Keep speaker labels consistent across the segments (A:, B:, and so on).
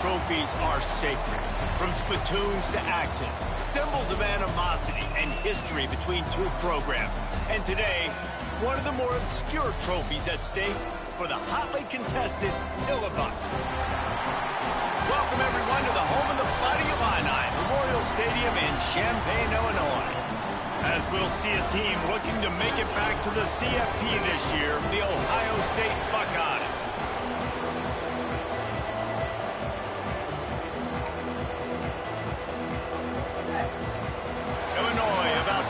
A: Trophies are sacred, from spittoons to axes, symbols of animosity and history between two programs. And today, one of the more obscure trophies at stake for the hotly contested Illabuck. Welcome everyone to the home of the Fighting Illini, Memorial Stadium in Champaign, Illinois. As we'll see a team looking to make it back to the CFP this year, the Ohio State Buckeyes.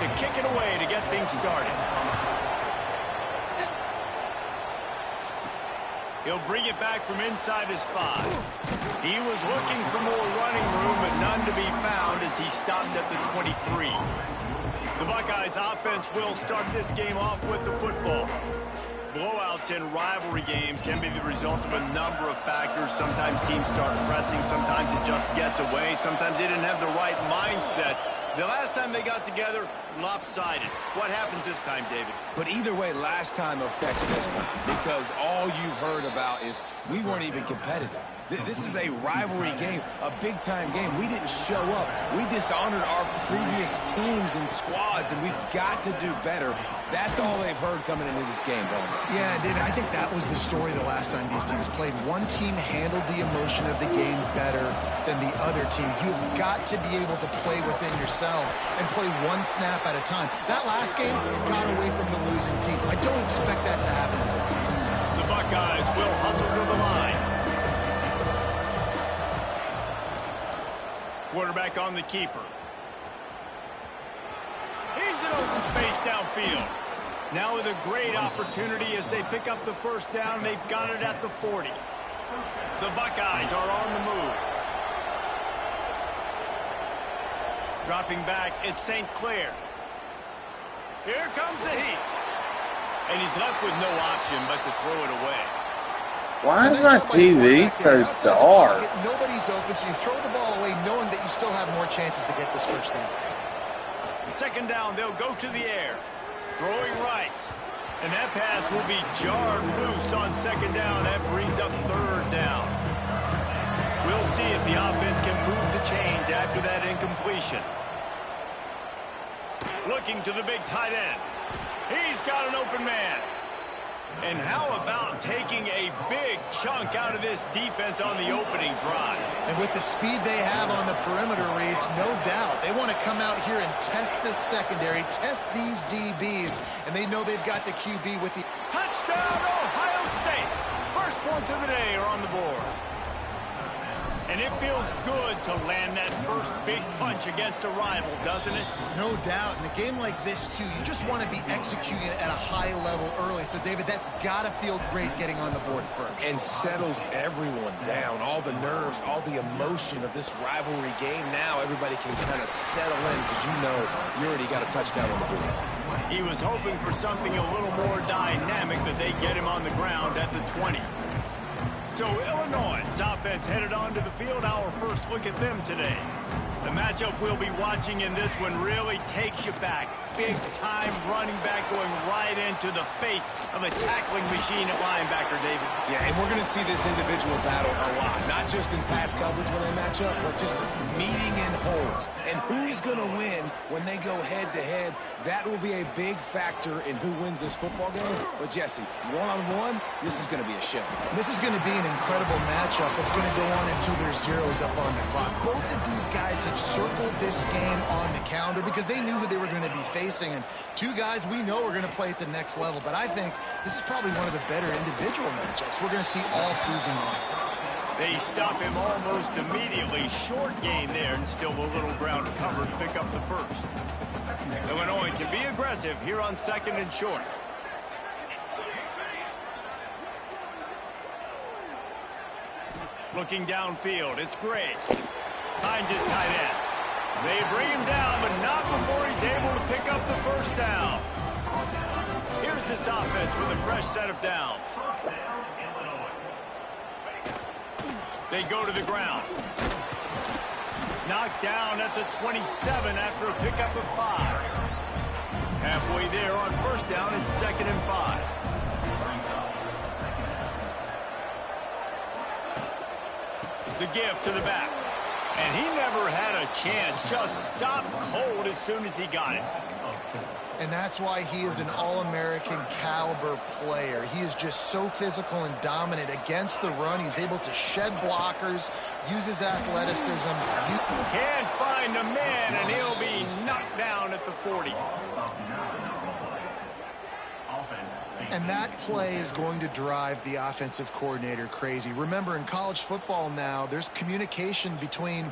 A: To kick it away to get things started. He'll bring it back from inside his 5. He was looking for more running room, but none to be found as he stopped at the 23. The Buckeyes offense will start this game off with the football. Blowouts in rivalry games can be the result of a number of factors. Sometimes teams start pressing, sometimes it just gets away, sometimes they didn't have the right mindset. The last time they got together, lopsided. What happens this time, David?
B: But either way, last time affects this time, because all you've heard about is we weren't even competitive. This is a rivalry game, a big-time game. We didn't show up. We dishonored our previous teams and squads, and we've got to do better. That's all they've heard coming into this game, Bo.
C: Yeah, David, I think that was the story the last time these teams played. One team handled the emotion of the game better than the other team. You've got to be able to play within yourself and play one snap at a time. That last game got away from the losing team. I don't expect that to happen.
A: The Buckeyes will hustle to the line. Quarterback on the keeper. He's in open space downfield. Now with a great opportunity as they pick up the first down. They've got it at the 40. The Buckeyes are on the move. Dropping back, it's St. Clair. Here comes the heat. And he's left with no option but to throw it away.
D: Why is my TV so dark?
C: Nobody's open, so you throw the ball away knowing that you still have more chances to get this first down.
A: Second down, they'll go to the air. Throwing right. And that pass will be jarred loose on second down. That brings up third down. We'll see if the offense can move the chains after that incompletion. Looking to the big tight end. He's got an open man. And how about taking a big chunk out of this defense on the opening drive?
C: And with the speed they have on the perimeter, Reese, no doubt, they want to come out here and test this secondary, test these DBs, and they know they've got the QB with the...
A: Touchdown, Ohio State! First points of the day are on the board. And it feels good to land that first big punch against a rival, doesn't it?
C: No doubt. In a game like this, too, you just want to be executing it at a high level early. So, David, that's got to feel great getting on the board first.
B: And settles everyone down. All the nerves, all the emotion of this rivalry game. Now everybody can kind of settle in because you know you already got a touchdown on the board.
A: He was hoping for something a little more dynamic, but they get him on the ground at the 20. So Illinois' offense headed onto the field. Our first look at them today. The matchup we'll be watching in this one really takes you back. Big-time running back going right into the face of a tackling machine at linebacker, David.
B: Yeah, and we're going to see this individual battle a lot. Not just in pass coverage when they match up, but just meeting in holes. And who's going to win when they go head-to-head, that will be a big factor in who wins this football game. But, Jesse, one-on-one, this is going to be a show.
C: This is going to be an incredible matchup that's going to go on until there's zeros up on the clock. Both of these guys have circled this game on the calendar because they knew who they were going to be facing. And two guys we know are going to play at the next level. But I think this is probably one of the better individual matchups we're going to see all season long.
A: They stop him almost immediately. Short gain there, and still a little ground to cover to pick up the first. Illinois can be aggressive here on second and short. Looking downfield, it's Gray. Finds his tight end. They bring him down, but not before he's able to pick up the first down. Here's this offense with a fresh set of downs. They go to the ground. Knocked down at the 27 after a pickup of 5. Halfway there on first down and second and 5. The give to the back. And he never had a chance. Just stopped cold as soon as he got it.
C: And that's why he is an All-American caliber player. He is just so physical and dominant against the run. He's able to shed blockers, use his athleticism.
A: Can't find a man, and he'll be knocked down at the 40.
C: And that play is going to drive the offensive coordinator crazy. Remember, in college football now, there's communication between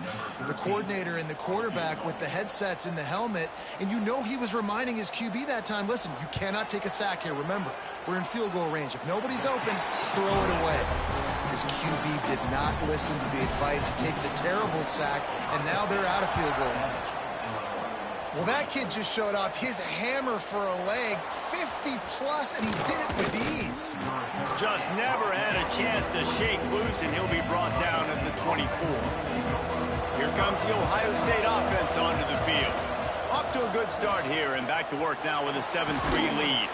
C: the coordinator and the quarterback with the headsets in the helmet, and you know he was reminding his QB that time, listen, you cannot take a sack here. Remember, we're in field goal range. If nobody's open, throw it away. His QB did not listen to the advice. He takes a terrible sack, and now they're out of field goal range. Well, that kid just showed off his hammer for a leg, 50-plus, and he did it with ease.
A: Just never had a chance to shake loose, and he'll be brought down at the 24. Here comes the Ohio State offense onto the field. Off to a good start here, and back to work now with a 7-3 lead.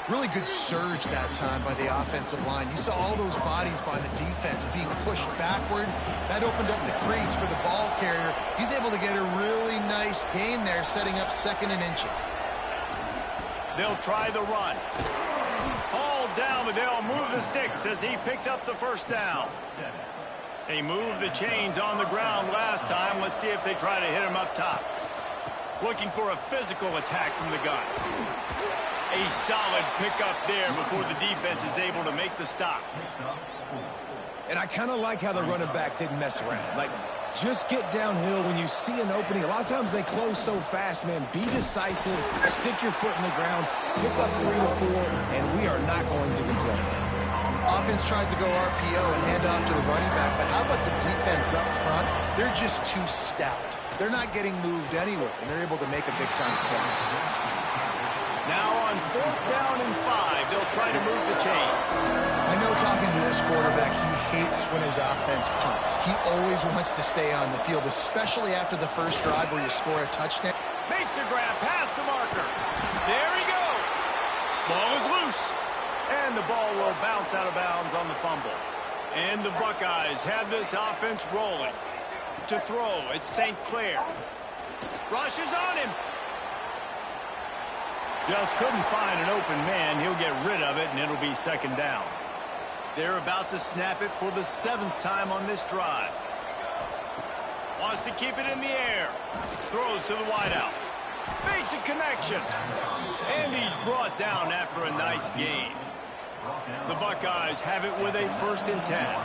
C: Really good surge that time by the offensive line. You saw all those bodies by the defense being pushed backwards. That opened up the crease for the ball carrier. He's able to get a really nice gain there, setting up 2nd and inches.
A: They'll try the run. All down, but they'll move the sticks as he picks up the first down. They moved the chains on the ground last time. Let's see if they try to hit him up top. Looking for a physical attack from the gun. A solid pickup there before the defense is able to make the stop.
B: And I kind of like how the running back didn't mess around. Like, just get downhill when you see an opening. A lot of times they close so fast, man. Be decisive, stick your foot in the ground, pick up 3 to 4, and we are not going to complain.
C: Offense tries to go RPO and hand off to the running back, but how about the defense up front? They're just too stout. They're not getting moved anywhere, and they're able to make a big-time play.
A: Now on 4th down and 5, they'll try to move the chains.
C: I know talking to this quarterback, he hates when his offense punts. He always wants to stay on the field, especially after the first drive where you score a touchdown.
A: Makes the grab past the marker. There he goes. Ball is loose. And the ball will bounce out of bounds on the fumble. And the Buckeyes have this offense rolling. To throw, it's St. Clair. Rushes on him. Just couldn't find an open man. He'll get rid of it, and it'll be 2nd down. They're about to snap it for the 7th time on this drive. Wants to keep it in the air. Throws to the wideout. Makes a connection. And he's brought down after a nice gain. The Buckeyes have it with a 1st and 10.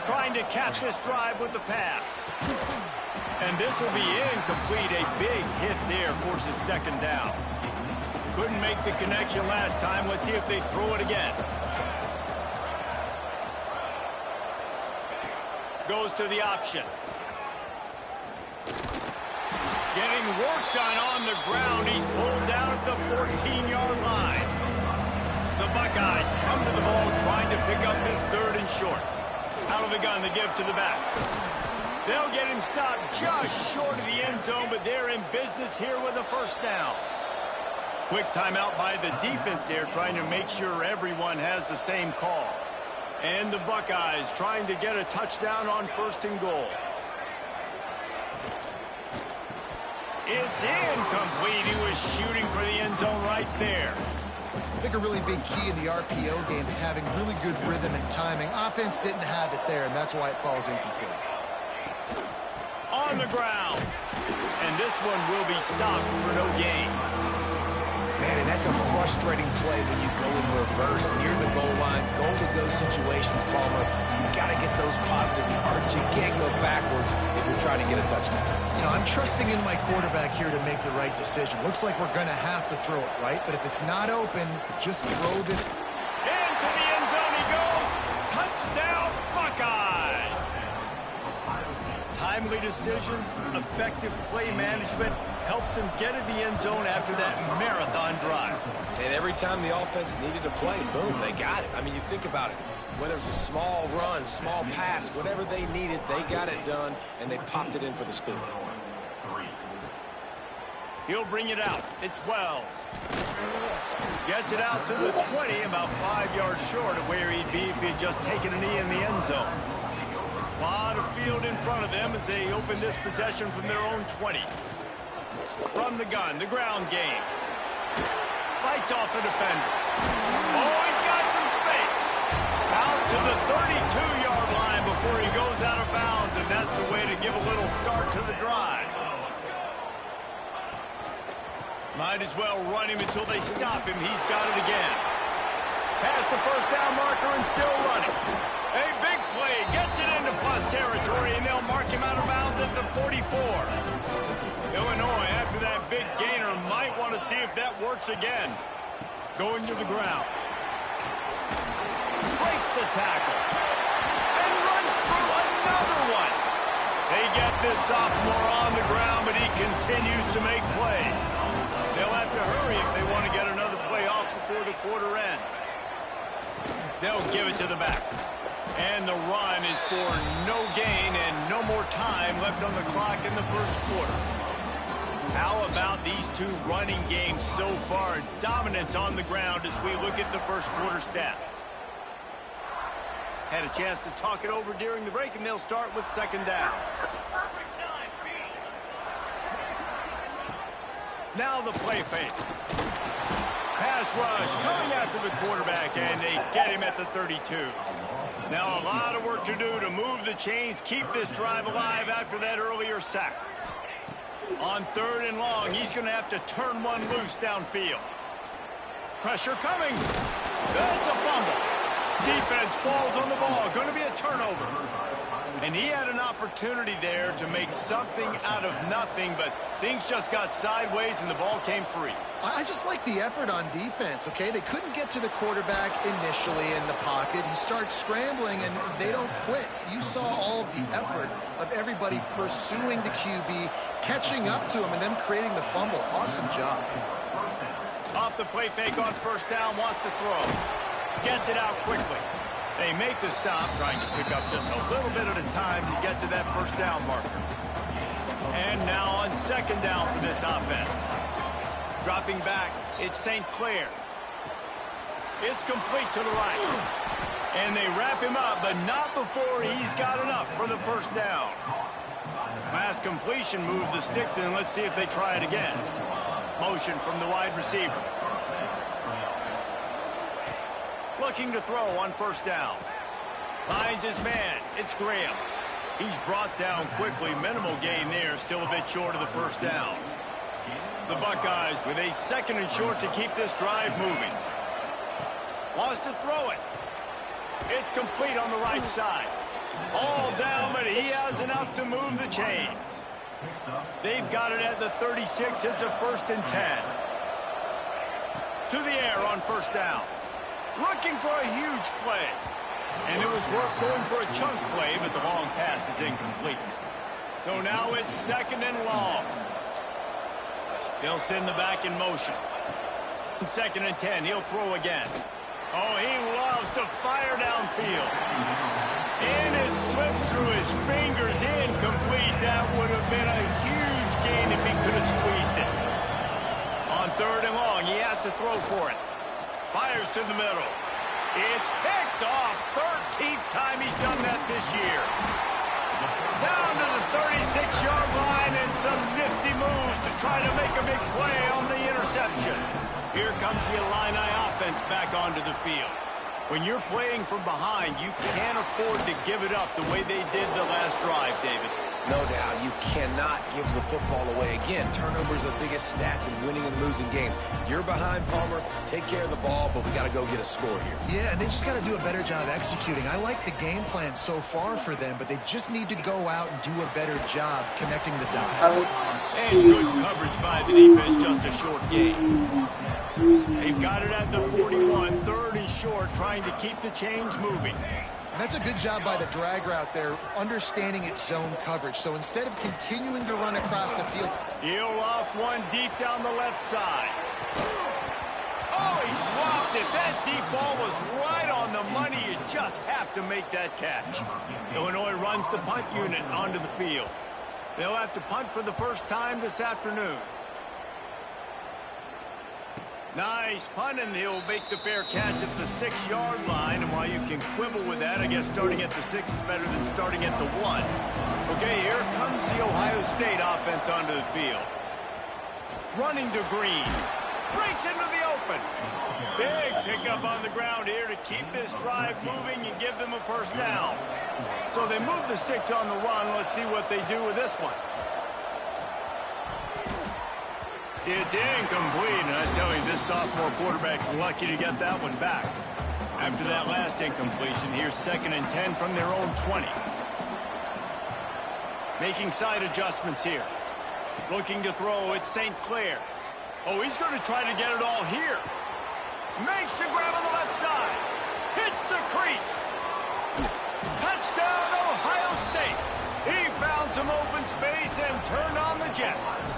A: Trying to catch this drive with the pass. And this will be incomplete. A big hit there forces 2nd down. Couldn't make the connection last time. Let's see if they throw it again. Goes to the option. Getting work done on the ground. He's pulled down at the 14-yard line. The Buckeyes come to the ball trying to pick up this 3rd and short. Out of the gun, the give to the back. They'll get him stopped just short of the end zone, but they're in business here with a 1st down. Quick timeout by the defense there, trying to make sure everyone has the same call. And the Buckeyes trying to get a touchdown on 1st and goal. It's incomplete. He was shooting for the end zone right there.
C: I think a really big key in the RPO game is having really good rhythm and timing. Offense didn't have it there, and that's why it falls incomplete.
A: On the ground. And this one will be stopped for no gain.
B: Man, and that's a frustrating play when you go in reverse near the goal line, goal-to-go situations, Palmer. You got to get those positive yards. You can't go backwards if you're trying to get a touchdown.
C: You know, I'm trusting in my quarterback here to make the right decision. Looks like we're going to have to throw it, right? But if it's not open, just throw this.
A: Into the end zone he goes. Touchdown, Buckeyes. Timely decisions, effective play management helps him get in the end zone after that marathon drive.
B: And every time the offense needed to play, boom, they got it. I mean, you think about it. Whether it's a small run, small pass, whatever they needed, they got it done, and they popped it in for the score.
A: He'll bring it out. It's Wells. Gets it out to the 20, about 5 yards short of where he'd be if he had just taken a knee in the end zone. A lot of field in front of them as they open this possession from their own 20. From the gun, the ground game. Fights off a defender. Oh, he's got some space. Out to the 32-yard line before he goes out of bounds, and that's the way to give a little start to the drive. Might as well run him until they stop him. He's got it again. Past the first down marker and still running. A big play. Gets it into plus territory, and they'll mark him out of bounds at the 44. Illinois, after that big gainer, might want to see if that works again. Going to the ground. Breaks the tackle. And runs through another one. They get this sophomore on the ground, but he continues to make plays. They'll have to hurry if they want to get another play off before the quarter ends. They'll give it to the back. And the run is for no gain and no more time left on the clock in the first quarter. How about these two running games so far? Dominance on the ground as we look at the first quarter stats. Had a chance to talk it over during the break, and they'll start with second down. Now the play fake. Pass rush coming after the quarterback, and they get him at the 32. Now a lot of work to do to move the chains, keep this drive alive after that earlier sack. On third and long, he's going to have to turn one loose downfield. Pressure coming. That's a fumble. Defense falls on the ball. Going to be a turnover. And he had an opportunity there to make something out of nothing, but things just got sideways and the ball came free.
C: I just like the effort on defense, okay? They couldn't get to the quarterback initially in the pocket. He starts scrambling, and they don't quit. You saw all of the effort of everybody pursuing the QB, catching up to him, and then creating the fumble. Awesome job.
A: Off the play fake on first down, wants to throw. Gets it out quickly. They make the stop, trying to pick up just a little bit at a time to get to that first down marker. And now on second down for this offense. Dropping back, it's St. Clair. It's complete to the right. And they wrap him up, but not before he's got enough for the first down. Pass completion moved the sticks in. Let's see if they try it again. Motion from the wide receiver. Looking to throw on first down. Finds his man. It's Graham. He's brought down quickly. Minimal gain there. Still a bit short of the first down. The Buckeyes with a second and short to keep this drive moving. Wants to throw it. It's complete on the right side. All down, but he has enough to move the chains. They've got it at the 36. It's a 1st and 10. To the air on first down. Looking for a huge play. And it was worth going for a chunk play, but the long pass is incomplete. So now it's second and long. They'll send the back in motion. Second and 10, he'll throw again. Oh, he loves to fire downfield. And it slips through his fingers, incomplete. That would have been a huge gain if he could have squeezed it. On third and long, he has to throw for it. Fires to the middle. It's picked off. 13th time he's done that this year. Down to the 36-yard line and some nifty moves to try to make a big play on the interception. Here comes the Illini offense back onto the field. When you're playing from behind, you can't afford to give it up the way they did the last drive, David.
B: No doubt, you cannot give the football away. Again, turnovers are the biggest stats in winning and losing games. You're behind, Palmer. Take care of the ball, but we got to go get a score here.
C: Yeah, and they just got to do a better job executing. I like the game plan so far for them, but they just need to go out and do a better job connecting the dots.
A: And good coverage by the defense, just a short gain. They've got it at the 41, 3rd and short, trying to keep the chains moving.
C: And that's a good job by the drag route there, understanding its zone coverage. So instead of continuing to run across the field,
A: he'll off one deep down the left side. Oh, he dropped it. That deep ball was right on the money. You just have to make that catch. Illinois runs the punt unit onto the field. They'll have to punt for the first time this afternoon. Nice punt, and he'll make the fair catch at the 6-yard line. And while you can quibble with that, I guess starting at the 6 is better than starting at the 1. Okay, here comes the Ohio State offense onto the field. Running to Green. Breaks into the open. Big pickup on the ground here to keep this drive moving and give them a first down. So they move the sticks on the run. Let's see what they do with this one. It's incomplete, and I tell you, this sophomore quarterback's lucky to get that one back. After that last incompletion, here's 2nd and 10 from their own 20. Making side adjustments here. Looking to throw, it's St. Clair. Oh, he's going to try to get it all here. Makes the grab on the left side. Hits the crease. Touchdown, Ohio State. He found some open space and turned on the Jets.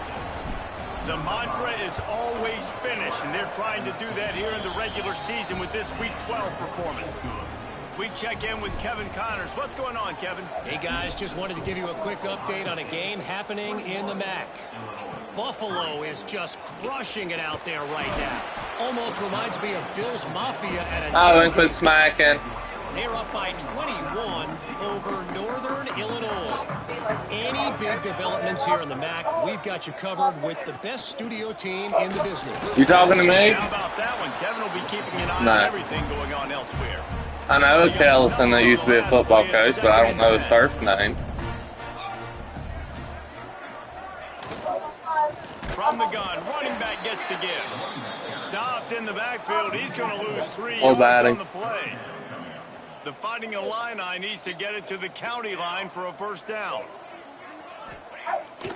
A: The mantra is always finish, and they're trying to do that here in the regular season with this Week 12 performance. We check in with Kevin Connors. What's going on, Kevin?
E: Hey, guys, just wanted to give you a quick update on a game happening in the MAC. Buffalo is just crushing it out there right now. Almost reminds me of Bills Mafia at a
D: I went with smacking.
E: They're up by 21 over Northern Illinois. Any big developments here in the MAC, we've got you covered with the best studio team in the business.
D: You talking to me?
A: How about that one? Kevin will be keeping an eye on everything going on elsewhere.
D: I know a Kellison that used to be a football coach, but I don't know his first name.
A: From the gun, running back gets to give. Stopped in the backfield. He's going to lose 3
D: Or
A: yards
D: batting.
A: on the play. The Fighting Illini needs to get it to the county line for a first down.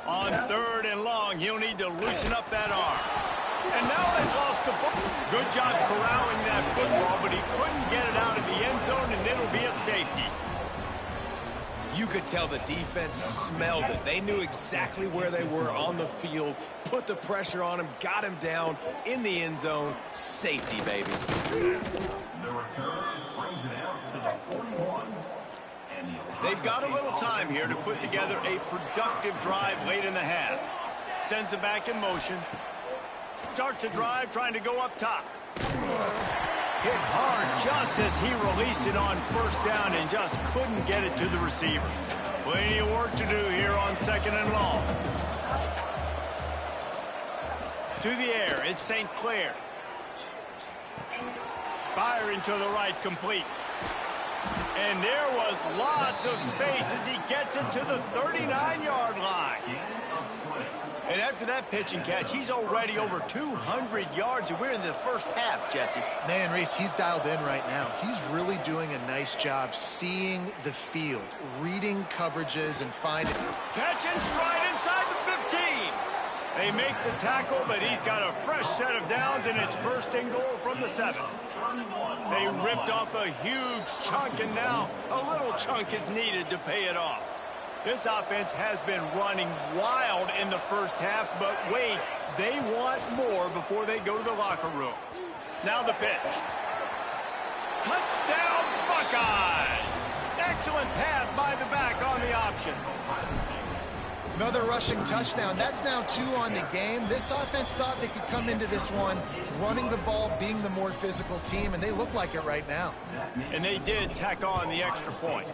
A: On 3rd and long, he'll need to loosen up that arm. And now they've lost the ball. Good job corralling that football, but he couldn't get it out of the end zone, and it'll be a safety.
B: You could tell the defense smelled it. They knew exactly where they were on the field, put the pressure on him, got him down in the end zone. Safety, baby.
A: They've got a little time here to put together a productive drive late in the half. Sends it back in motion. Starts a drive trying to go up top. Hit hard just as he released it on first down and just couldn't get it to the receiver. Plenty of work to do here on 2nd and long. To the air, it's St. Clair. Firing to the right, complete. And there was lots of space as he gets it to the 39-yard line. And after that pitch and catch, he's already over 200 yards, and we're in the first half, Jesse.
C: Man, Reese, he's dialed in right now. He's really doing a nice job seeing the field, reading coverages, and finding...
A: Catch and stride inside the 15. They make the tackle, but he's got a fresh set of downs, and it's 1st and goal from the 7. They ripped off a huge chunk, and now a little chunk is needed to pay it off. This offense has been running wild in the first half, but wait, they want more before they go to the locker room. Now the pitch. Touchdown, Buckeyes! Excellent pass by the back on the option.
C: Another rushing touchdown. That's now 2 on the game. This offense thought they could come into this one running the ball, being the more physical team, and they look like it right now.
A: And they did tack on the extra point.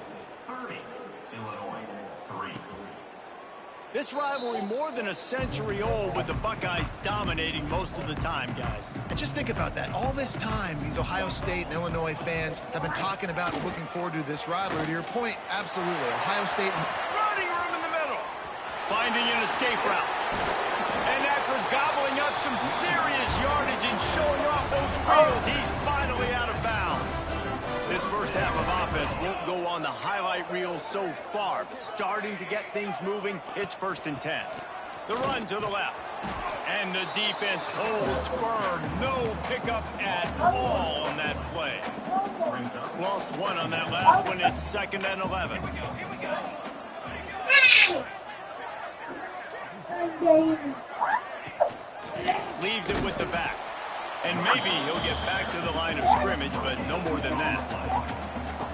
A: This rivalry more than a century old, with the Buckeyes dominating most of the time, guys.
C: And just think about that. All this time, these Ohio State and Illinois fans have been talking about and looking forward to this rivalry. To your point, absolutely. Ohio State...
A: Running room in the middle. Finding an escape route. And after gobbling up some serious yardage and showing off those wheels, he's finally out of bounds. This first half of offense won't go on the highlight reel so far, but starting to get things moving, it's 1st and 10. The run to the left. And the defense holds firm. No pickup at all on that play. Lost 1 on that last one. It's 2nd and 11. Leaves it with the back. And maybe he'll get back to the line of scrimmage, but no more than that.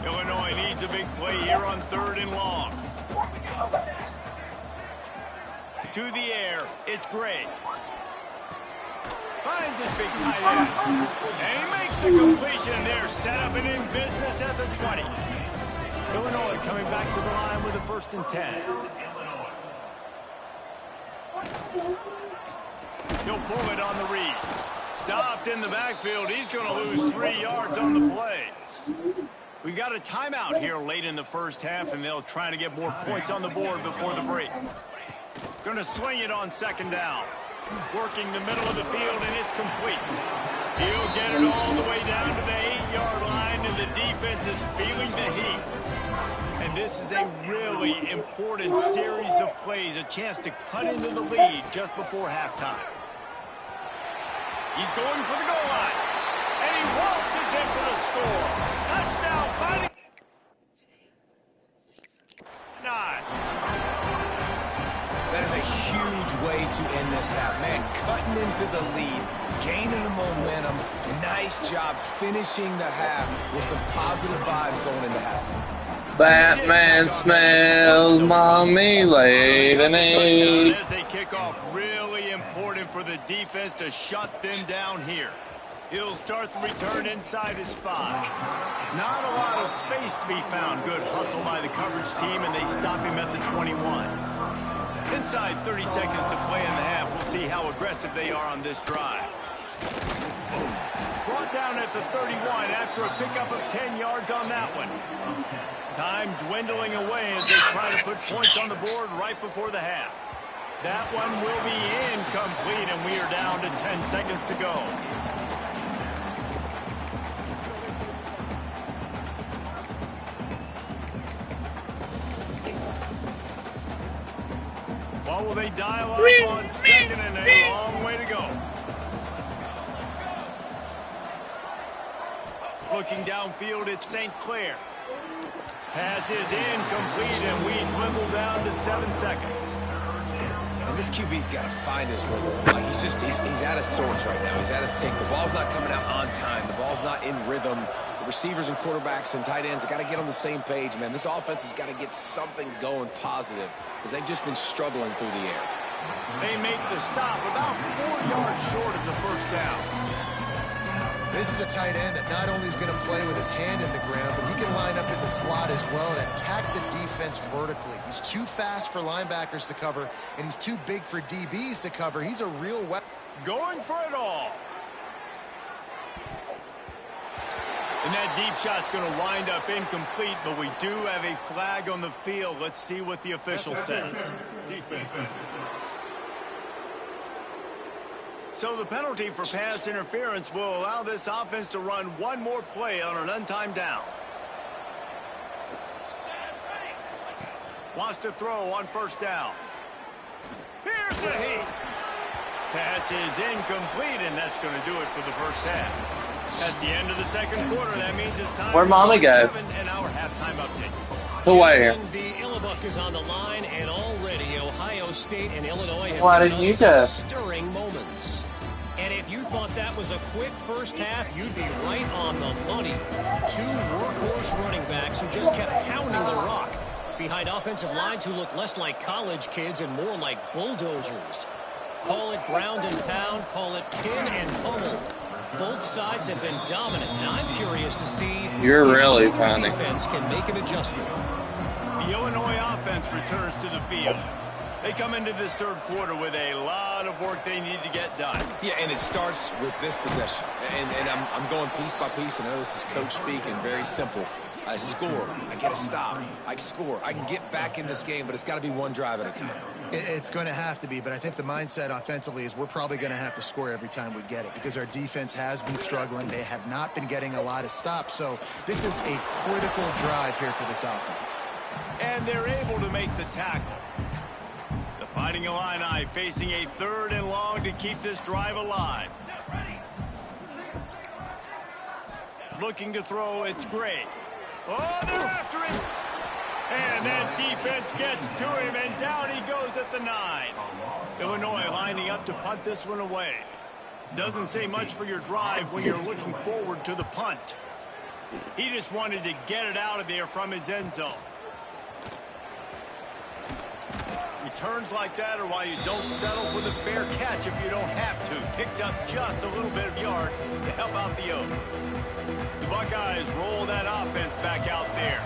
A: Illinois needs a big play here on 3rd and long. To the air, it's Gray. Finds his big tight end. And he makes a completion there. Set up and in business at the 20. Illinois coming back to the line with a 1st and 10. He'll pull it on the read. Stopped in the backfield. He's going to lose 3 yards on the play. We got a timeout here late in the first half, and they'll try to get more points on the board before the break. Going to swing it on 2nd down. Working the middle of the field, and it's complete. He'll get it all the way down to the 8-yard line, and the defense is feeling the heat. And this is a really important series of plays, a chance to cut into the lead just before halftime. He's going for the goal line, and he waltzes in for the score. Touchdown, Fighting 9.
B: That is a huge way to end this half. Man, cutting into the lead, gaining the momentum. Nice job finishing the half with some positive vibes going into halftime.
D: Batman smells mommy late and eight.
A: As they kick off, really important for the defense to shut them down here. He'll start the return inside his 5. Not a lot of space to be found. Good hustle by the coverage team, and they stop him at the 21. Inside 30 seconds to play in the half. We'll see how aggressive they are on this drive. Brought down at the 31 after a pickup of 10 yards on that one. Time dwindling away as they try to put points on the board right before the half. That one will be incomplete, and we are down to 10 seconds to go. What will they dial up on 2nd and a long way to go? Looking downfield, it's St. Clair. Pass is incomplete, and we dwindle down to 7 seconds.
B: And this QB's got to find his rhythm. He's out of sorts right now. He's out of sync. The ball's not coming out on time. The ball's not in rhythm. The receivers and quarterbacks and tight ends have got to get on the same page, man. This offense has got to get something going positive because they've just been struggling through the air.
A: They make the stop about 4 yards short of the 1st down.
C: This is a tight end that not only is going to play with his hand in the ground, but he can line up in the slot as well and attack the defense vertically. He's too fast for linebackers to cover, and he's too big for DBs to cover. He's a real weapon.
A: Going for it all. And that deep shot's going to wind up incomplete, but we do have a flag on the field. Let's see what the official says. Defense. So the penalty for pass interference will allow this offense to run one more play on an untimed down. Wants to throw on 1st down. Here's the heat. Pass is incomplete, and that's going to do it for the 1st half. That's the end of the 2nd quarter. That means it's time.
D: Where'd Mommy go?
A: And our halftime update.
D: The way.
E: The Illibuck is on the line, and already Ohio State and Illinois have
D: Why didn't you go?
E: stirring moments. And if you thought that was a quick first half, you'd be right on the money. 2 workhorse running backs who just kept pounding the rock behind offensive lines who look less like college kids and more like bulldozers. Call it ground and pound, call it pin and pummeled. Both sides have been dominant, and I'm curious to see
D: You're really
E: if
D: funny.
E: defense can make an adjustment.
A: The Illinois offense returns to the field. They come into this 3rd quarter with a lot of work they need to get done.
B: Yeah, and it starts with this possession. And I'm going piece by piece. I know this is coach speak and very simple. I score. I get a stop. I score. I can get back in this game, but it's got to be one drive at a time.
C: It's going to have to be, but I think the mindset offensively is we're probably going to have to score every time we get it because our defense has been struggling. They have not been getting a lot of stops, so this is a critical drive here for this offense.
A: And they're able to make the tackle. The Fighting Illini facing a 3rd and long to keep this drive alive. Looking to throw, it's Gray. Oh, they're after him. And that defense gets to him, and down he goes at the 9. Illinois lining up to punt this one away. Doesn't say much for your drive when you're looking forward to the punt. He just wanted to get it out of there from his end zone. Returns like that are why you don't settle for the fair catch if you don't have to. Picks up just a little bit of yards to help out the Oaks. The Buckeyes roll that offense back out there.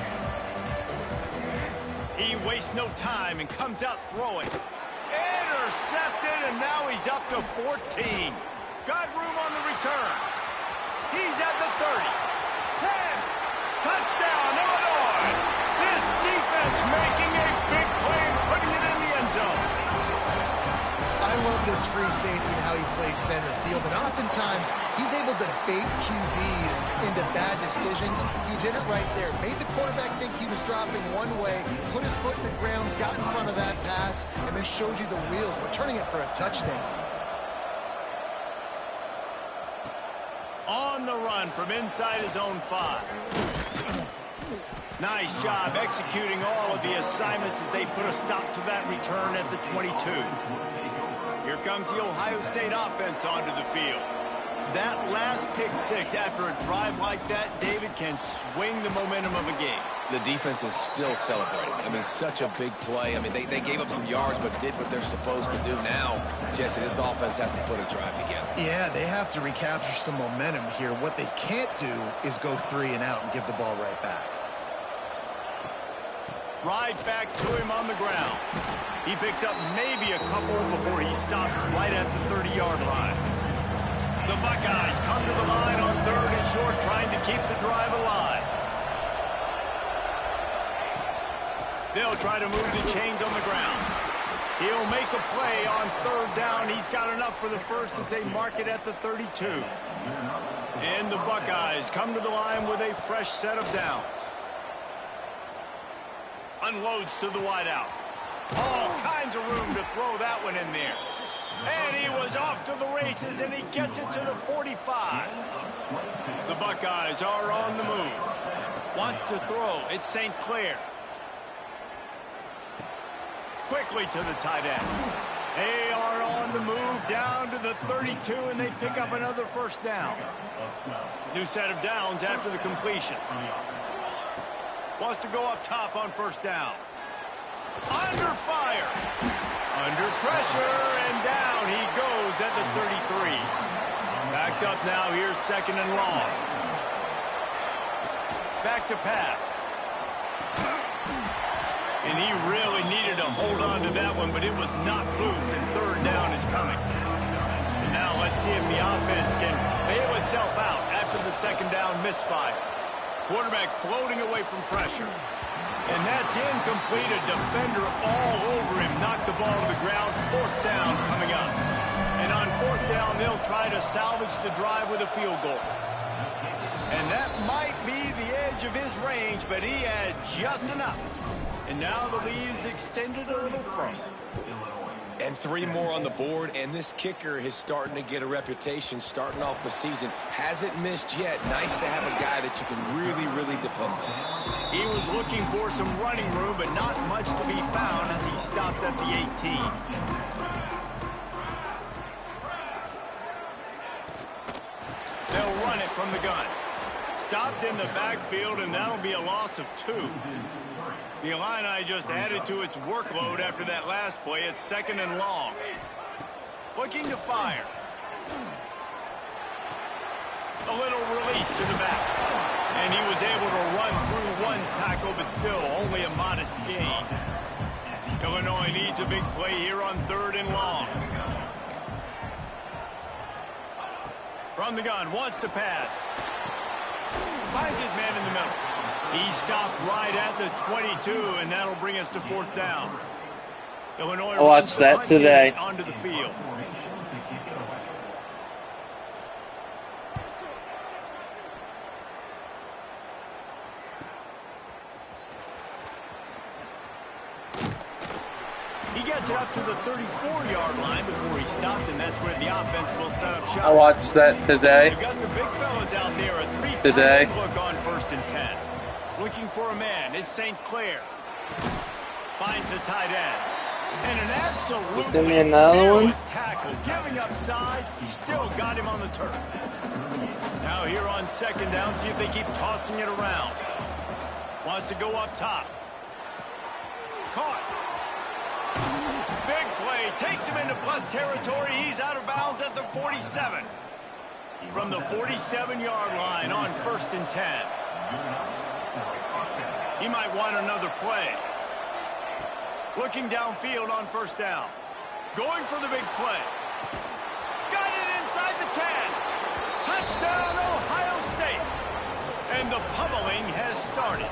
A: He wastes no time and comes out throwing. Intercepted, and now he's up to 14. Got room on the return. He's at the 30. 10. Touchdown, Illinois. This defense making a big play and putting it in the end zone.
C: I love this free safety and how he plays center field, and oftentimes he's able to bait QBs into bad decisions. He did it right there. Made the quarterback think he was dropping one way, put his foot in the ground, got in front of that pass, and then showed you the wheels, returning it for a touchdown.
A: On the run from inside his own 5. Nice job executing all of the assignments as they put a stop to that return at the 22. Here comes the Ohio State offense onto the field. That last pick 6 after a drive like that, David, can swing the momentum of a game.
B: The defense is still celebrating. I mean, such a big play. I mean, they gave up some yards but did what they're supposed to do. Now, Jesse, this offense has to put a drive together.
C: Yeah, they have to recapture some momentum here. What they can't do is go 3 and out and give the ball right back.
A: Right back to him on the ground. He picks up maybe a couple before he stopped right at the 30-yard line. The Buckeyes come to the line on 3rd and short, trying to keep the drive alive. They'll try to move the chains on the ground. He'll make a play on 3rd down. He's got enough for the first as they mark it at the 32. And the Buckeyes come to the line with a fresh set of downs. Unloads to the wideout. All kinds of room to throw that one in there. And he was off to the races, and he gets it to the 45. The Buckeyes are on the move. Wants to throw. It's St. Clair. Quickly to the tight end. They are on the move down to the 32, and they pick up another first down. New set of downs after the completion. Wants to go up top on first down. Under fire. Under pressure, and down he goes at the 33. Backed up now, here's 2nd and long. Back to pass. And he really needed to hold on to that one, but it was not loose, and 3rd down is coming. And now let's see if the offense can bail itself out after the 2nd down misfire. Quarterback floating away from pressure. And that's incomplete. A defender all over him. Knocked the ball to the ground. 4th down coming up. And on 4th down, they'll try to salvage the drive with a field goal. And that might be the edge of his range, but he had just enough. And now the lead's extended a little further.
B: And 3 more on the board, and this kicker is starting to get a reputation starting off the season. Hasn't missed yet. Nice to have a guy that you can really, really depend on.
A: He was looking for some running room, but not much to be found as he stopped at the 18. They'll run it from the gun. Stopped in the backfield, and that'll be a loss of 2. The Illini just added to its workload after that last play. It's 2nd and long. Looking to fire. A little release to the back. And he was able to run through 1 tackle, but still only a modest gain. Illinois needs a big play here on 3rd and long. From the gun, wants to pass. Finds his man in the middle. He stopped right at the 22, and that'll bring us to 4th down. Illinois
D: I watched that today.
A: Onto the field. He gets it up to the 34-yard line before he stopped, and that's where the offense will set up shop.
D: I watched that today.
A: You've got the big fellas out there, a 3-tight
D: Today.
A: look on 1st and 10. Looking for a man. It's St. Clair. Finds the tight end. And an absolutely
D: Send me another one.
A: fearless tackle. Giving up size, he still got him on the turf. Now here on 2nd down, see if they keep tossing it around. Wants to go up top. Caught. big play. Takes him into plus territory. He's out of bounds at the 47. From the 47-yard line on 1st and 10. He might want another play. Looking downfield on 1st down. Going for the big play. Got it inside the 10. Touchdown, Ohio State. And the pummeling has started.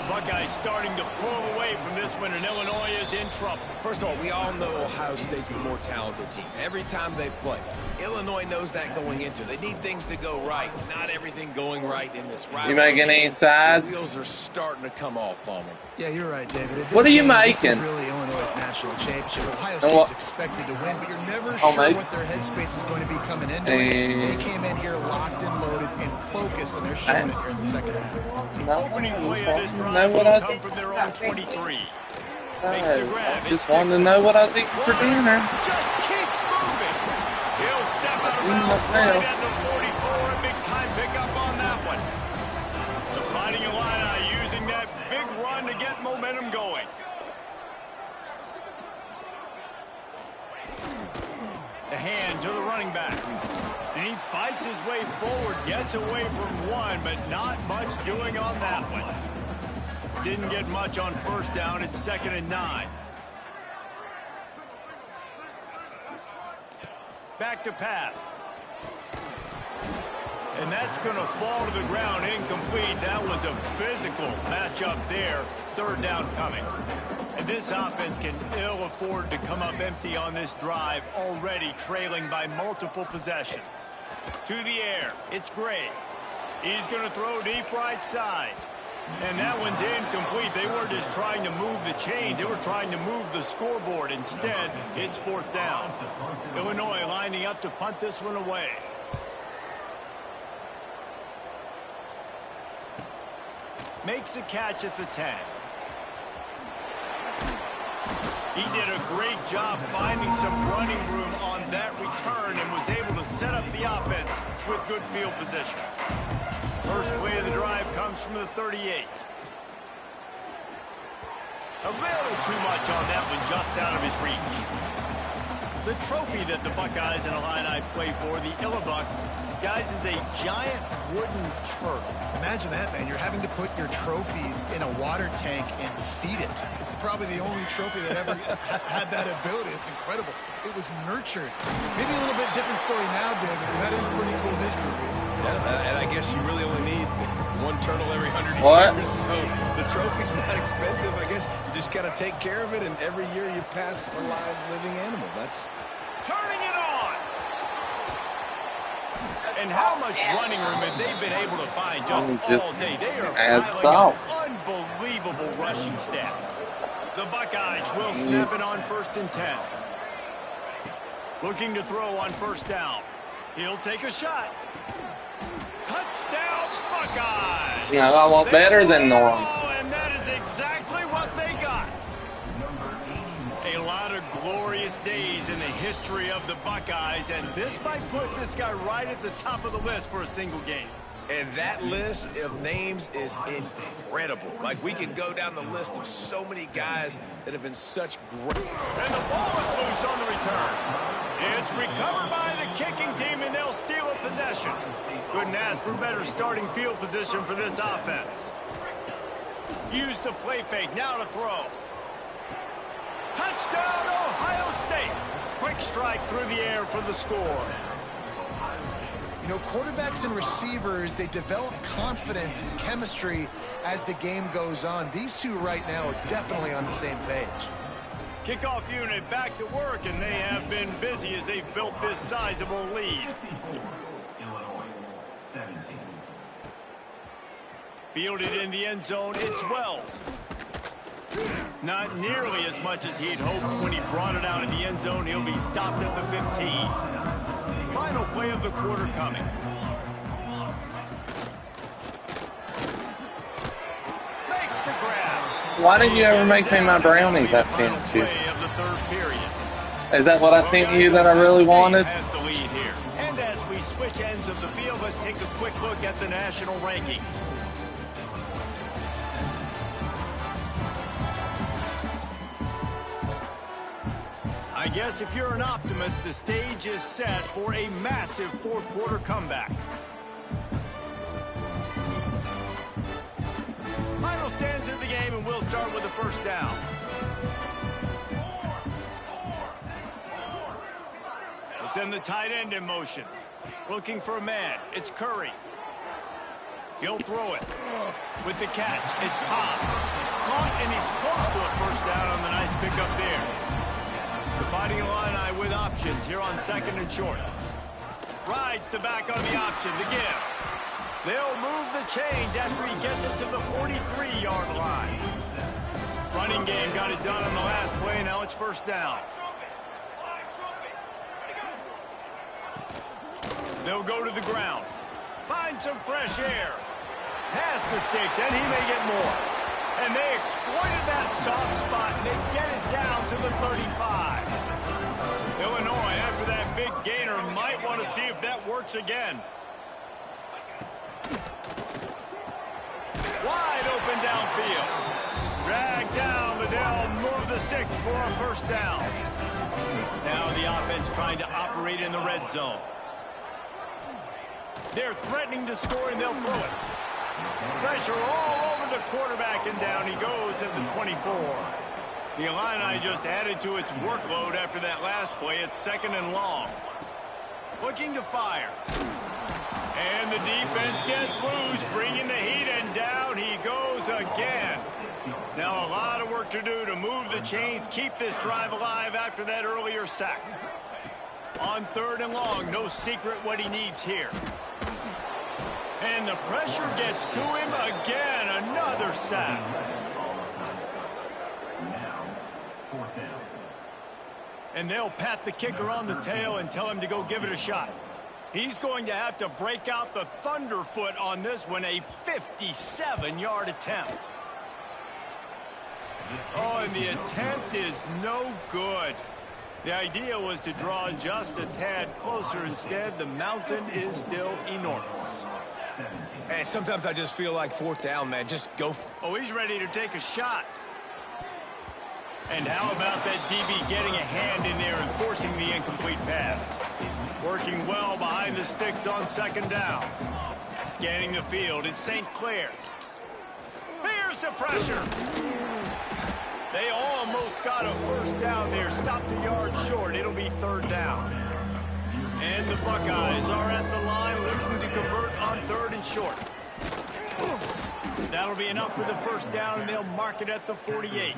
A: Buckeyes starting to pull away from this one, and Illinois is in trouble.
B: First of all, we all know Ohio State's the more talented team. Every time they play, Illinois knows that going into. They need things to go right. Not everything going right in this rivalry.
D: You making any sides?
B: The wheels are starting to come off, Palmer.
C: Yeah, you're right, David.
D: What are you making?
C: This is really Illinois' national championship. Ohio State's expected to win, but you're never sure what their headspace is going to be coming into it. They came in here locked and loaded and focused, and they're showing it here in the second half.
D: No,
A: Opening play of this drive
D: know what
A: will
D: I
A: come
D: think.
A: from their own 23. Makes the grab.
D: Just wanted to know what I think for dinner.
A: Just keeps moving. He'll step out of bounds right at the 44. A big time pickup on that one. The Fighting Illini using that big run to get momentum going. The hand to the running back. And he fights his way forward, gets away from one, but not much doing on that one. Didn't get much on 1st down. It's 2nd and 9. Back to pass. And that's going to fall to the ground incomplete. That was a physical matchup there. 3rd down coming. And this offense can ill afford to come up empty on this drive, already trailing by multiple possessions. To the air. It's Gray. He's going to throw deep right side. And that one's incomplete. They weren't just trying to move the chains. They were trying to move the scoreboard. Instead, it's 4th down. Illinois lining up to punt this one away. Makes a catch at the 10. He did a great job finding some running room on that return and was able to set up the offense with good field position. First play of the drive comes from the 38. A little too much on that one, just out of his reach. The trophy that the Buckeyes and Illini play for, the Illibuck, guys, is a giant wooden turtle.
C: Imagine that, man. You're having to put your trophies in a water tank and feed it. It's probably the only trophy that ever had that ability. It's incredible. It was nurtured. Maybe a little bit different story now, David, but that is pretty cool history.
B: Yeah, and I guess you really only need one turtle every 100 years. So the trophy's not expensive. I guess you just got to take care of it, and every year you pass a live living animal. That's
A: turning it on. And how much running room have they been able to find just all day? They are piling up unbelievable rushing stats. The Buckeyes will snap it on 1st and 10. Looking to throw on 1st down. He'll take a shot. Touchdown, Buckeyes!
D: Yeah, a lot better than Norm.
A: And that is exactly what they got. A lot of glorious days in the history of the Buckeyes, and this might put this guy right at the top of the list for a single game.
B: And that list of names is incredible. Like, we could go down the list of so many guys that have been such great.
A: And the ball is loose on the return. It's recovered by the kicking team, and they'll steal a possession. Couldn't ask for better starting field position for this offense. Use the play fake, now to throw. Touchdown, Ohio State. Quick strike through the air for the score.
C: You know, quarterbacks and receivers, they develop confidence and chemistry as the game goes on. These two right now are definitely on the same page.
A: Kickoff unit back to work, and they have been busy as they've built this sizable lead. Fielded in the end zone, it's Wells. Not nearly as much as he'd hoped when he brought it out in the end zone. He'll be stopped at the 15. Final play of the quarter coming. Makes the grab.
D: Why didn't you ever make me my brownies I sent you? Is that what I sent you that I really wanted?
A: Has the lead here. And as we switch ends of the field, let's take a quick look at the national rankings. I guess if you're an optimist, the stage is set for a massive fourth quarter comeback. Final stands of the game, and we'll start with the first down. We'll send the tight end in motion. Looking for a man. It's Curry. He'll throw it. With the catch, it's Cobb. Caught, and he's close to a first down on the nice pickup there. The Fighting Illini with options here on second and short. Rides the back on the option, the give. They'll move the chains after he gets it to the 43-yard line. Running game got it done on the last play, now it's first down. They'll go to the ground. Find some fresh air. Past the sticks, and he may get more. And they exploited that soft spot, and they get it down to the 35. Illinois, after that big gainer, might want to see if that works again. Wide open downfield. Drag down, but they'll move the sticks for a first down. Now the offense trying to operate in the red zone. They're threatening to score, and they'll throw it. Pressure all over the quarterback, and down he goes at the 24. The Illini just added to its workload after that last play. It's second and long. Looking to fire. And the defense gets loose, bringing the heat, and down he goes again. Now a lot of work to do to move the chains, keep this drive alive after that earlier sack. On third and long, no secret what he needs here. And the pressure gets to him again. Another sack. And they'll pat the kicker on the tail and tell him to go give it a shot. He's going to have to break out the thunderfoot on this one, a 57-yard attempt. Oh, and the attempt is no good. The idea was to draw just a tad closer. Instead, the mountain is still enormous.
B: Hey, sometimes I just feel like fourth down, man. Just go.
A: Oh, he's ready to take a shot. And how about that DB getting a hand in there and forcing the incomplete pass? Working well behind the sticks on second down. Scanning the field, it's St. Clair. Here's the pressure. They almost got a first down there. Stopped a yard short. It'll be third down. And the Buckeyes are at the line looking to convert on third and short. That'll be enough for the first down, and they'll mark it at the 48.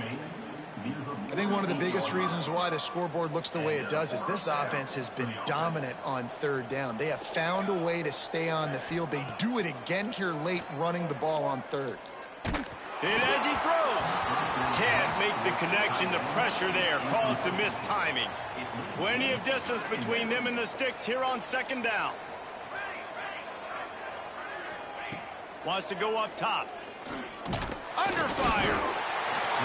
C: I think one of the biggest reasons why the scoreboard looks the way it does is this offense has been dominant on third down. They have found a way to stay on the field. They do it again here late, running the ball on third.
A: And as he throws, can't make the connection. The pressure there caused the missed timing. Plenty of distance between them and the sticks here on second down. Wants to go up top. Under fire.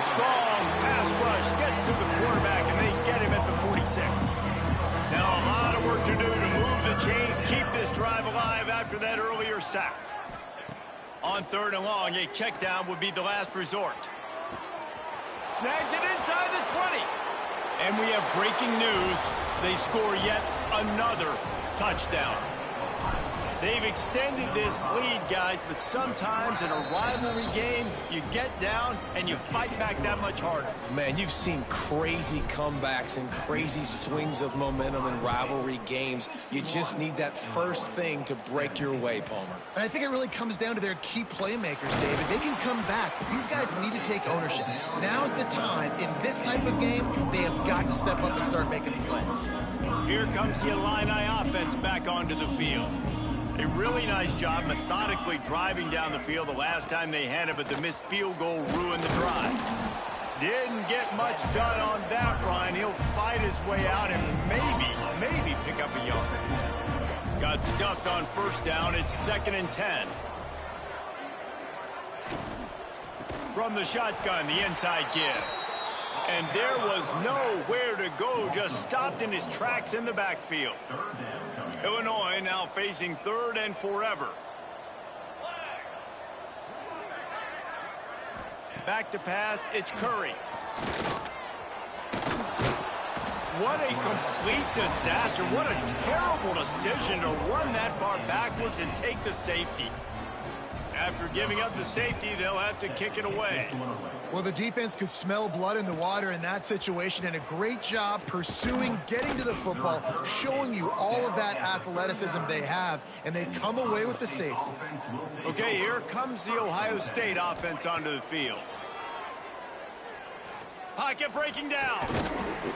A: Strong pass rush gets to the quarterback, and they get him at the 46. Now a lot of work to do to move the chains, keep this drive alive after that earlier sack. On third and long, a check down would be the last resort. Snags it inside the 20. And we have breaking news. They score yet another touchdown. They've extended this lead, guys, but sometimes in a rivalry game, you get down and you fight back that much harder.
B: Man, you've seen crazy comebacks and crazy swings of momentum in rivalry games. You just need that first thing to break your way, Palmer.
C: And I think it really comes down to their key playmakers, David. They can come back, but these guys need to take ownership. Now's the time. In this type of game, they have got to step up and start making plays.
A: Here comes the Illini offense back onto the field. A really nice job methodically driving down the field the last time they had it, but the missed field goal ruined the drive. Didn't get much done on that run. He'll fight his way out and maybe pick up a yard. Got stuffed on first down. It's 2nd and 10. From the shotgun, the inside give. And there was nowhere to go, just stopped in his tracks in the backfield. Illinois now facing third and forever. Back to pass, it's Curry. What a complete disaster. What a terrible decision to run that far backwards and take the safety. After giving up the safety, they'll have to kick it away.
C: Well, the defense could smell blood in the water in that situation, and a great job pursuing, getting to the football, showing you all of that athleticism they have, and they come away with the safety.
A: Okay, here comes the Ohio State offense onto the field. Pocket breaking down.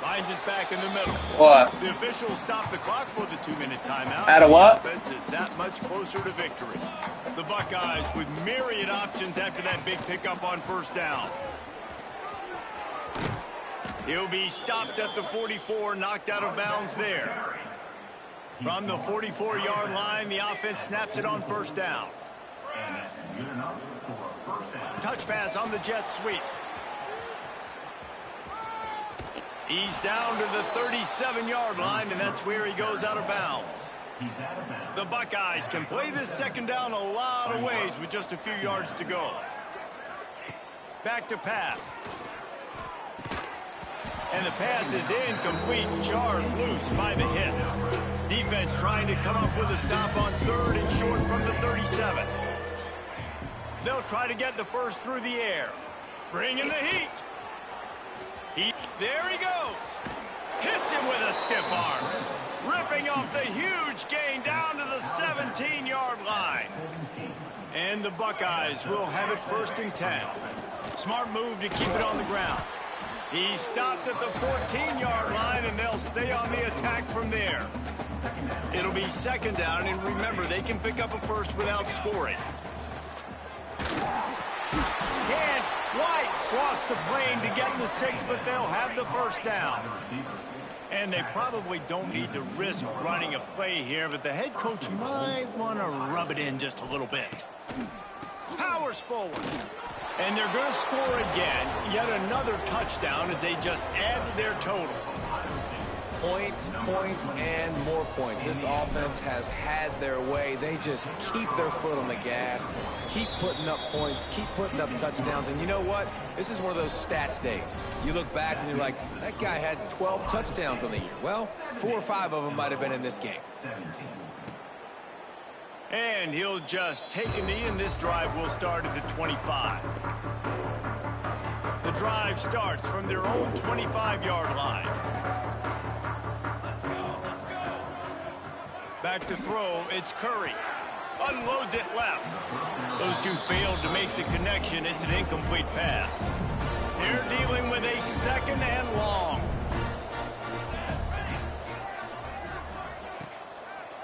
A: Finds us back in the middle.
D: What?
A: The officials stopped the clock for the 2-minute timeout.
D: Out of what?
A: The offense is that much closer to victory. The Buckeyes with myriad options after that big pickup on first down. He'll be stopped at the 44, knocked out of bounds there. From the 44-yard line, the offense snaps it on first down. Touch pass on the jet sweep. He's down to the 37-yard line, and that's where he goes out of bounds. The Buckeyes can play this second down a lot of ways with just a few yards to go. Back to pass. And the pass is incomplete, jarred loose by the hit. Defense trying to come up with a stop on third and short from the 37. They'll try to get the first through the air. Bring in the heat. There he goes. Hits him with a stiff arm. Ripping off the huge gain down to the 17-yard line. And the Buckeyes will have it first and 10. Smart move to keep it on the ground. He stopped at the 14-yard line, and they'll stay on the attack from there. It'll be second down, and remember, they can pick up a first without scoring. Can't quite cross the plane to get the 6, but they'll have the first down. And they probably don't need to risk running a play here, but the head coach might want to rub it in just a little bit. Powers forward. And they're going to score again. Yet another touchdown as they just add to their total.
B: Points, points, and more points. This offense has had their way. They just keep their foot on the gas, keep putting up points, keep putting up touchdowns. And you know what? This is one of those stats days. You look back and you're like, that guy had 12 touchdowns on the year. Well, 4 or 5 of them might have been in this game.
A: And he'll just take a knee, and this drive will start at the 25. The drive starts from their own 25-yard line. Back to throw, it's Curry. Unloads it left. Those two failed to make the connection. It's an incomplete pass. They're dealing with a second and long.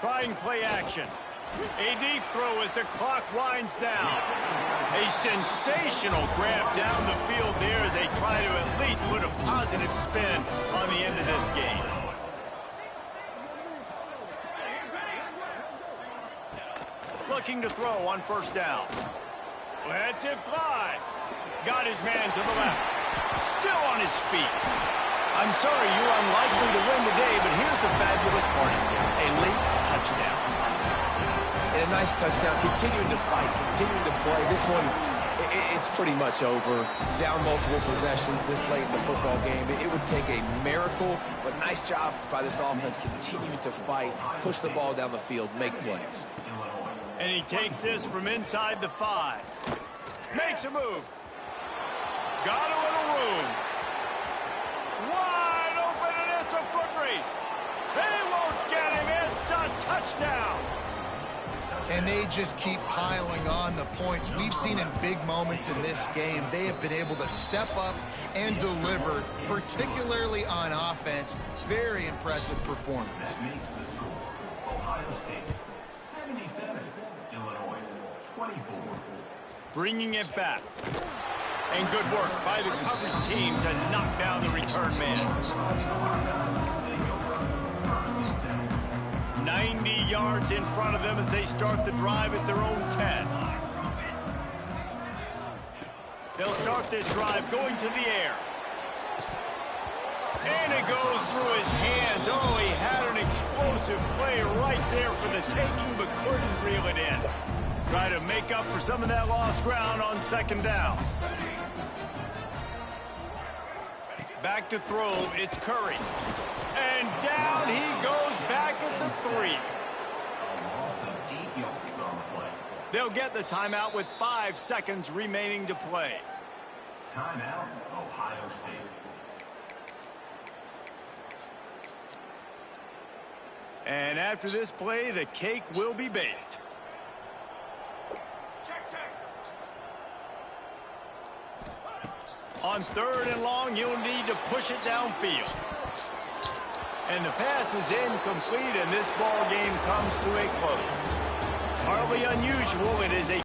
A: Trying play action. A deep throw as the clock winds down. A sensational grab down the field there as they try to at least put a positive spin on the end of this game. Looking to throw on first down. Lets it fly. Got his man to the left. Still on his feet. I'm sorry you're unlikely to win today, but here's the fabulous part of it. A late touchdown.
B: And a nice touchdown, continuing to fight, continuing to play. This one, it's pretty much over. Down multiple possessions this late in the football game. It would take a miracle, but nice job by this offense continuing to fight, push the ball down the field, make plays.
A: And he takes this from inside the 5. Makes a move. Got a little room. Wide open, and it's a foot race. They won't get him. It's a touchdown.
C: And they just keep piling on the points. We've seen in big moments in this game, they have been able to step up and deliver, particularly on offense. Very impressive performance.
A: Bringing it back. And good work by the coverage team to knock down the return man. 90 yards in front of them as they start the drive at their own 10. They'll start this drive going to the air. And it goes through his hands. Oh, he had an explosive play right there for the taking, but couldn't reel it in. Try to make up for some of that lost ground on second down. Back to throw, it's Curry. And down he goes back at the 3. They'll get the timeout with 5 seconds remaining to play.
F: Timeout, Ohio State.
A: And after this play, the cake will be baked. On 3rd and long, you'll need to push it downfield. And the pass is incomplete, and this ball game comes to a close. Hardly unusual. It is a